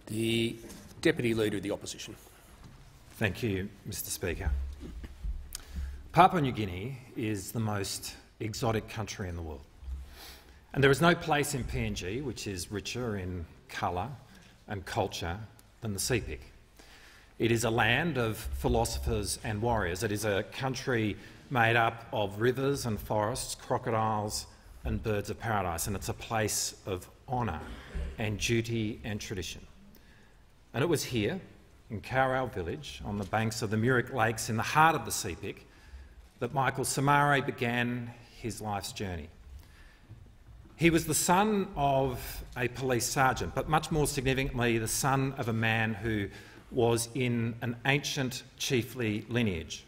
The Deputy Leader of the Opposition. Thank you, Mr Speaker. Papua New Guinea is the most exotic country in the world, and there is no place in PNG which is richer in colour and culture than the Sepik. It is a land of philosophers and warriors. It is a country made up of rivers and forests, crocodiles and birds of paradise, and it's a place of honour and duty and tradition. And it was here, in Kaurau village, on the banks of the Murik Lakes in the heart of the Sepik, that Michael Somare began his life's journey. He was the son of a police sergeant, but much more significantly, the son of a man who was in an ancient chiefly lineage.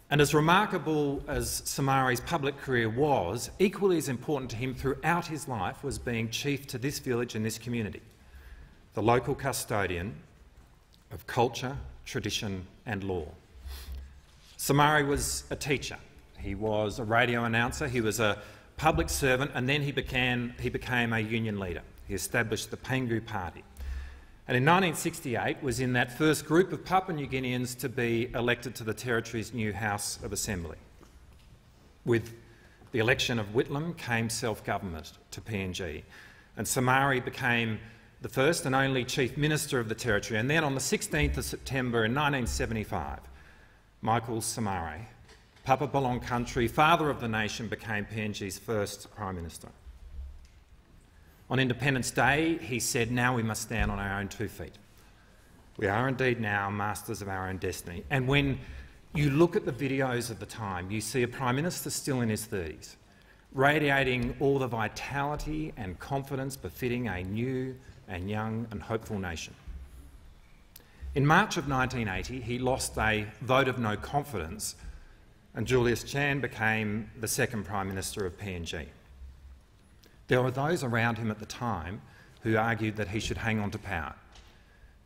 And as remarkable as Somare's public career was, equally as important to him throughout his life was being chief to this village and this community, the local custodian of culture, tradition and law. Somare was a teacher. He was a radio announcer, he was a public servant, and then he became a union leader. He established the Pengu Party. And in 1968 was in that first group of Papua New Guineans to be elected to the territory's new House of Assembly. With the election of Whitlam came self-government to PNG, and Somare became the first and only Chief Minister of the territory. And then on the 16th of September in 1975, Michael Somare, Papa Balong country, father of the nation, became PNG's first Prime Minister. On Independence Day, he said, "Now we must stand on our own 2 feet. We are indeed now masters of our own destiny." And when you look at the videos of the time, you see a Prime Minister still in his 30s, radiating all the vitality and confidence befitting a new and young and hopeful nation. In March of 1980, he lost a vote of no confidence, and Julius Chan became the second Prime Minister of PNG. There were those around him at the time who argued that he should hang on to power,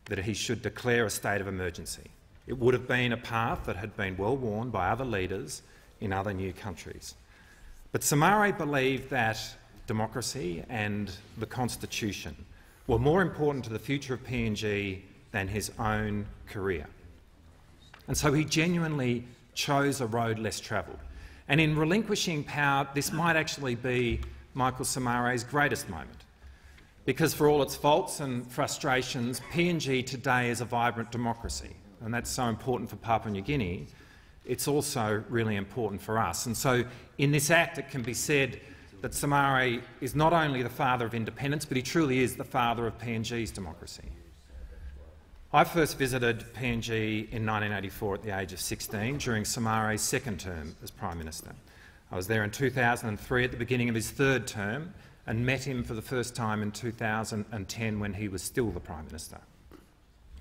that he should declare a state of emergency. It would have been a path that had been well worn by other leaders in other new countries. But Somare believed that democracy and the Constitution were more important to the future of PNG than his own career. And so he genuinely chose a road less travelled. And in relinquishing power, this might actually be Michael Somare's greatest moment, because for all its faults and frustrations, PNG today is a vibrant democracy, and that's so important for Papua New Guinea. It's also really important for us. And so in this act it can be said that Somare is not only the father of independence, but he truly is the father of PNG's democracy. I first visited PNG in 1984 at the age of 16 during Somare's second term as Prime Minister. I was there in 2003 at the beginning of his third term and met him for the first time in 2010 when he was still the Prime Minister.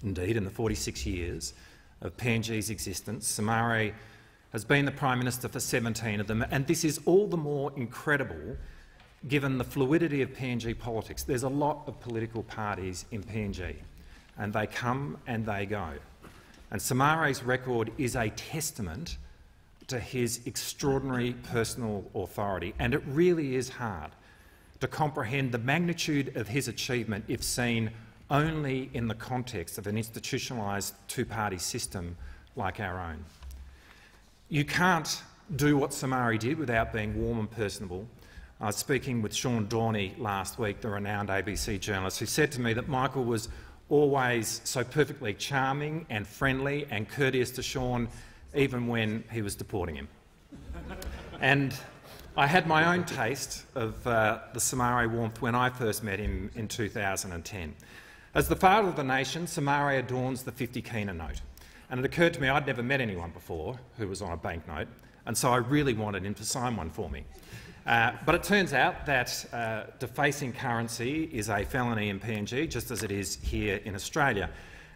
Indeed, in the 46 years of PNG's existence, Somare has been the Prime Minister for 17 of them, and this is all the more incredible given the fluidity of PNG politics. There's a lot of political parties in PNG, and they come and they go. And Somare's record is a testament to his extraordinary personal authority, and it really is hard to comprehend the magnitude of his achievement if seen only in the context of an institutionalised two-party system like our own. You can't do what Somare did without being warm and personable. I was speaking with Sean Dorney last week, the renowned ABC journalist, who said to me that Michael was always so perfectly charming and friendly and courteous to Sean, even when he was deporting him. And I had my own taste of the Somare warmth when I first met him in 2010. As the father of the nation, Somare adorns the 50 kina note. And it occurred to me I'd never met anyone before who was on a banknote, and so I really wanted him to sign one for me. But it turns out that defacing currency is a felony in PNG, just as it is here in Australia.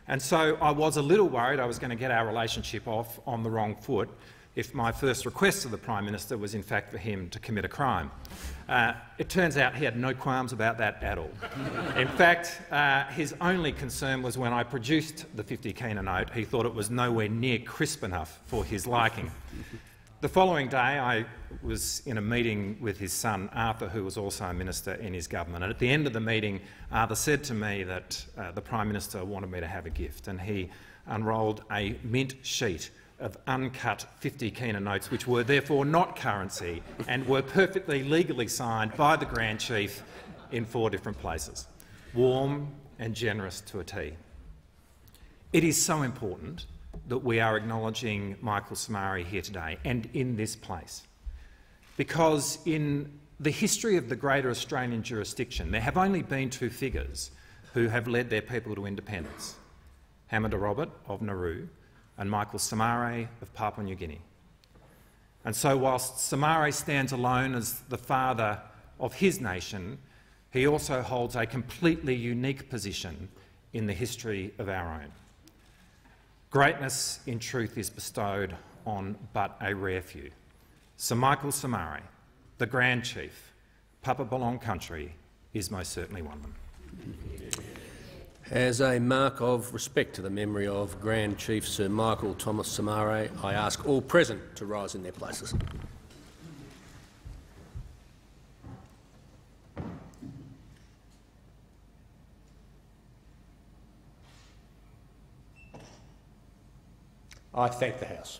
And so I was a little worried I was going to get our relationship off on the wrong foot if my first request to the Prime Minister was in fact for him to commit a crime. It turns out he had no qualms about that at all. In fact, his only concern was when I produced the 50 kina note, he thought it was nowhere near crisp enough for his liking. The following day, I was in a meeting with his son, Arthur, who was also a minister in his government. And at the end of the meeting, Arthur said to me that the Prime Minister wanted me to have a gift, and he unrolled a mint sheet of uncut 50 kina notes, which were therefore not currency and were perfectly legally signed by the Grand Chief in 4 different places. Warm and generous to a T. It is so important that we are acknowledging Michael Somare here today and in this place, because in the history of the greater Australian jurisdiction, there have only been 2 figures who have led their people to independence: Hamida Robert of Nauru and Michael Somare of Papua New Guinea. And so whilst Somare stands alone as the father of his nation, he also holds a completely unique position in the history of our own. Greatness, in truth, is bestowed on but a rare few. Sir Michael Somare, the Grand Chief, Papa Belong Country, is most certainly one of them. As a mark of respect to the memory of Grand Chief Sir Michael Thomas Somare, I ask all present to rise in their places. I thank the House.